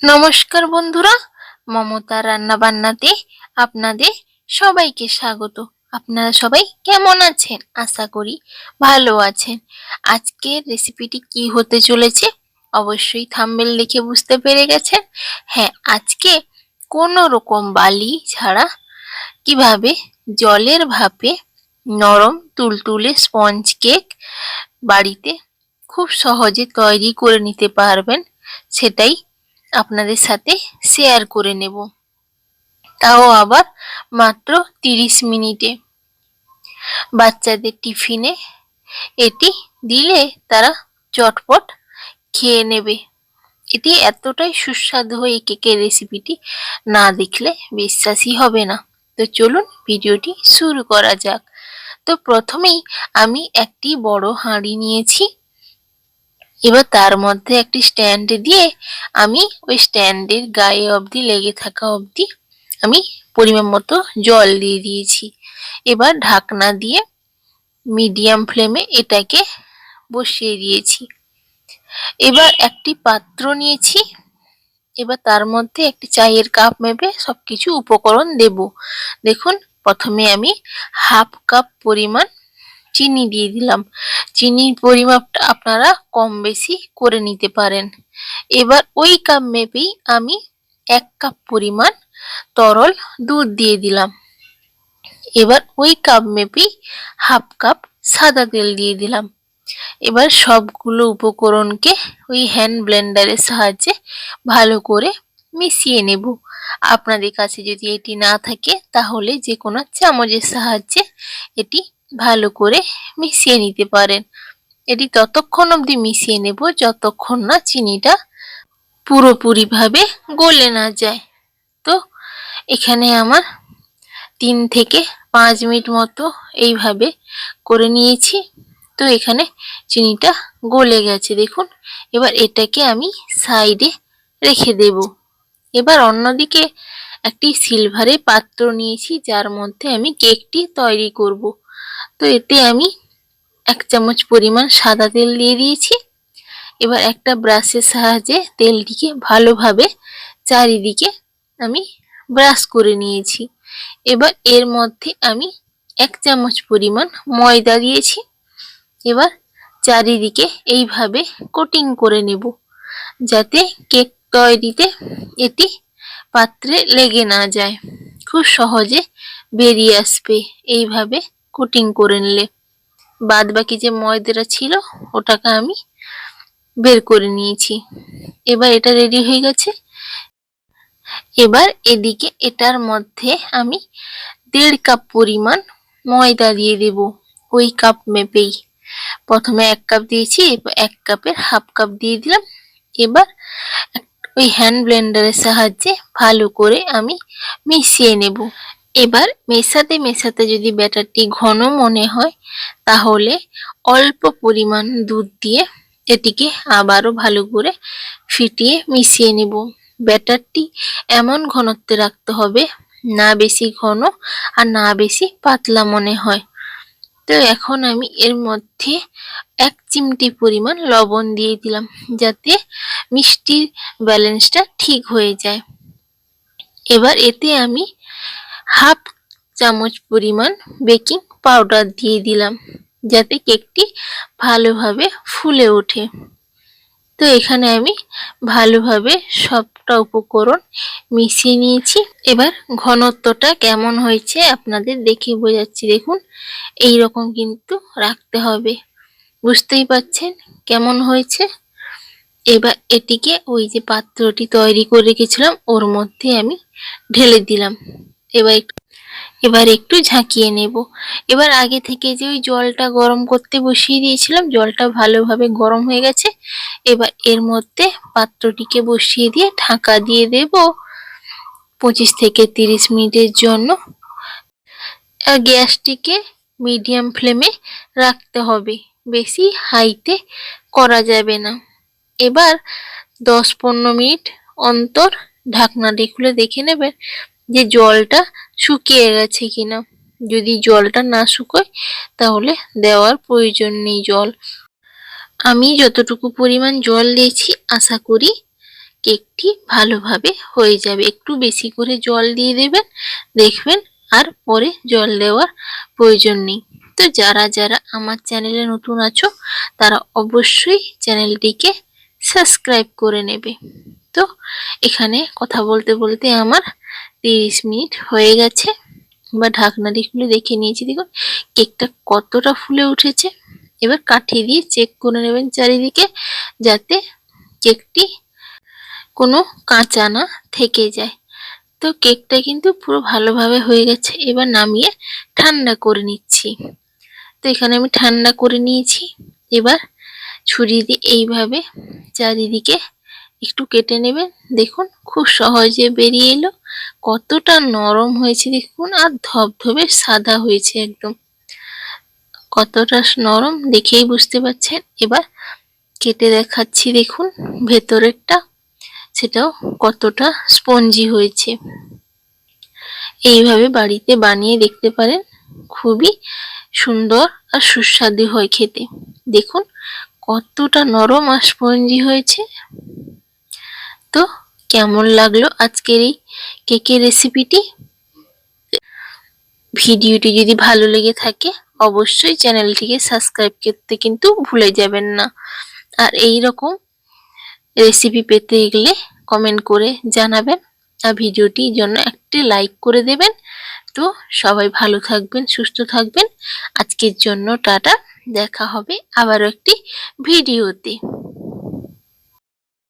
নমস্কার বন্ধুরা, মমতা রান্না বান্নাতে আপনাদের সবাইকে স্বাগত। আপনারা সবাই কেমন আছেন? আশা করি ভালো আছেন। আজকের রেসিপিটি কি হতে চলেছে অবশ্যই থাম্বনেল দেখে বুঝতে পেরে গেছেন। হ্যাঁ, আজকে কোনো রকম বালি ছাড়া কিভাবে জলের ভাপে নরম তুলতুলে স্পঞ্জ কেক বাড়িতে খুব সহজে তৈরি করে নিতে পারবেন সেটাই আপনাদের সাথে শেয়ার করে নেব, তাও আবার মাত্র 30 মিনিটে। বাচ্চাদের টিফিনে এটি দিলে তারা চটপট খেয়ে নেবে। এটি এতটাই সুস্বাদু হয় এই কেকের রেসিপিটি না দেখলে বিশ্বাসই হবে না। তো চলুন ভিডিওটি শুরু করা যাক। তো প্রথমেই আমি একটি বড় হাঁড়ি নিয়েছি। এবার তার মধ্যে একটি স্ট্যান্ড দিয়ে আমি ওই স্ট্যান্ডের গায়ে অবধি লেগে থাকা অবধি আমি পরিমাণ মতো জল দিয়ে দিয়েছি। এবার ঢাকনা দিয়ে মিডিয়াম ফ্লেমে এটাকে বসিয়ে দিয়েছি। এবার একটি পাত্র নিয়েছি। এবার তার মধ্যে একটি চায়ের কাপ মেপে সবকিছু উপকরণ দেব। দেখুন, প্রথমে আমি হাফ কাপ পরিমাণ চিনি দিয়ে দিলাম। চিনির পরিমাপটা আপনারা কম বেশি করে নিতে পারেন। এবার ওই কাপ মেপেই আমি 1 কাপ পরিমাণ তরল দুধ দিয়ে দিলাম। এবার ওই কাপ মেপেই হাফ কাপ সাদা তেল দিয়ে দিলাম। এবার সবগুলো উপকরণকে ওই হ্যান্ড ব্লেন্ডারের সাহায্যে ভালো করে মিশিয়ে নেব। আপনাদের কাছে যদি এটি না থাকে তাহলে যে কোনো চামচের সাহায্যে এটি ভালো করে মিশিয়ে নিতে পারেন। এটি ততক্ষণ অবধি মিশিয়ে নেব যতক্ষণ না চিনিটা পুরোপুরিভাবে গলে না যায়। তো এখানে আমার 3 থেকে 5 মিনিট মতো এইভাবে করে নিয়েছি। তো এখানে চিনিটা গলে গেছে দেখুন। এবার এটাকে আমি সাইডে রেখে দেব। এবার অন্যদিকে একটি সিলভারের পাত্র নিয়েছি যার মধ্যে আমি কেকটি তৈরি করব। তো এতে আমি 1 চামচ পরিমাণ সাদা তেল দিয়ে দিয়েছি। এবার একটা ব্রাশের সাহায্যে তেলটিকে ভালোভাবে চারিদিকে আমি ব্রাশ করে নিয়েছি। এবার এর মধ্যে আমি 1 চামচ পরিমাণ ময়দা দিয়েছি। এবার চারিদিকে এইভাবে কোটিং করে নেব যাতে কেক তৈরিতে এটি পাত্রে লেগে না যায়, খুব সহজে বেরিয়ে আসবে এইভাবে কোটিং করে নিলে। বাদ বাকি যে ময়দাটা ছিল ওটাকে আমি বের করে নিয়েছি। এবার এটা রেডি হয়ে গেছে। এবার এদিকে এটার মধ্যে আমি 1.5 কাপ পরিমাণ ময়দা দিয়ে দেব ওই কাপ মেপেই। প্রথমে 1 কাপ দিয়েছি, 1 কাপের হাফ কাপ দিয়ে দিলাম। এবার ওই হ্যান্ড ব্লেন্ডারের সাহায্যে ভালো করে আমি মিশিয়ে নেব। এবার মেশাতে মেশাতে যদি ব্যাটারটি ঘন মনে হয় তাহলে অল্প পরিমাণ দুধ দিয়ে এটিকে আবারও ভালো করে ফিটিয়ে মিশিয়ে নেব। ব্যাটারটি এমন ঘনত্বে রাখতে হবে না বেশি ঘন আর না বেশি পাতলা মনে হয়। তো এখন আমি এর মধ্যে 1 চিমটি পরিমাণ লবণ দিয়ে দিলাম যাতে মিষ্টির ব্যালেন্সটা ঠিক হয়ে যায়। এবার এতে আমি হাফ চামচ পরিমাণ বেকিং পাউডার দিয়ে দিলাম যাতে কেকটি ভালোভাবে ফুলে ওঠে। তো এখানে আমি ভালোভাবে সবটা উপকরণ মিশিয়ে নিয়েছি। এবার ঘনত্বটা কেমন হয়েছে আপনাদের দেখে বোঝাচ্ছি। দেখুন, এই রকম কিন্তু রাখতে হবে। বুঝতেই পাচ্ছেন কেমন হয়েছে। এবার এটিকে ওই যে পাত্রটি তৈরি করে রেখেছিলাম ওর মধ্যে আমি ঢেলে দিলাম। এবার একটু ঝাঁকিয়ে নেব। এবার আগে থেকে যে ওই জলটা গরম করতে বসিয়ে দিয়েছিলাম, জলটা ভালোভাবে গরম হয়ে গেছে। এবার এর মধ্যে পাত্রটিকে বসিয়ে দিয়ে ঢাকা দিয়ে দেব 25 থেকে 30 মিনিটের জন্য। আর গ্যাসটিকে মিডিয়াম ফ্লেমে রাখতে হবে, বেশি হাইতে করা যাবে না। এবার 10-15 মিনিট অন্তর ঢাকনাটি খুলে দেখে নেবেন যে জলটা শুকিয়ে গেছে কিনা। যদি জলটা না শুকোয় তাহলে দেওয়ার প্রয়োজন নেই জল। আমি যতটুকু পরিমাণ জল দিয়েছি আশা করি কেকটি ভালোভাবে হয়ে যাবে। একটু বেশি করে জল দিয়ে দেবেন, দেখবেন আর পরে জল দেওয়ার প্রয়োজন নেই। তো যারা যারা আমার চ্যানেলে নতুন আছো তারা অবশ্যই চ্যানেলটিকে সাবস্ক্রাইব করে নেবে। তো এখানে কথা বলতে বলতে আমার 30 মিনিট হয়ে গেছে। এবার ঢাকনাটি খুলে দেখে নিয়েছি, দেখুন কেকটা কতটা ফুলে উঠেছে। এবার কাঠি দিয়ে চেক করে নেবেন চারিদিকে, যাতে কেকটি কোনো কাঁচা না থেকে যায়। তো কেকটা কিন্তু পুরো ভালোভাবে হয়ে গেছে। এবার নামিয়ে ঠান্ডা করে নিচ্ছি। তো এখানে আমি ঠান্ডা করে নিয়েছি। এবার ছুরি দিয়ে এইভাবে চারিদিকে একটু কেটে নেবেন। দেখুন খুব সহজে বেরিয়ে এলো। কতটা নরম হয়েছে দেখুন, আর ধবধবে সাদা হয়েছে একদম। কতটা নরম দেখেই বুঝতে পারছেন। এবার কেটে দেখাচ্ছি, দেখুন ভেতরেরটা, সেটাও কতটা স্পঞ্জি হয়েছে। এইভাবে বাড়িতে বানিয়ে দেখতে পারেন, খুবই সুন্দর আর সুস্বাদু হয় খেতে। দেখুন কতটা নরম আর স্পঞ্জি হয়েছে। তো কেমন লাগলো আজকের এই কেকের রেসিপিটি? ভিডিওটি যদি ভালো লেগে থাকে অবশ্যই চ্যানেলটিকে সাবস্ক্রাইব করতে কিন্তু ভুলে যাবেন না। আর এই রকম রেসিপি পেতে গেলে কমেন্ট করে জানাবেন, আর ভিডিওটির জন্য একটি লাইক করে দেবেন। তো সবাই ভালো থাকবেন, সুস্থ থাকবেন। আজকের জন্য টাটা, দেখা হবে আবারও একটি ভিডিওতে।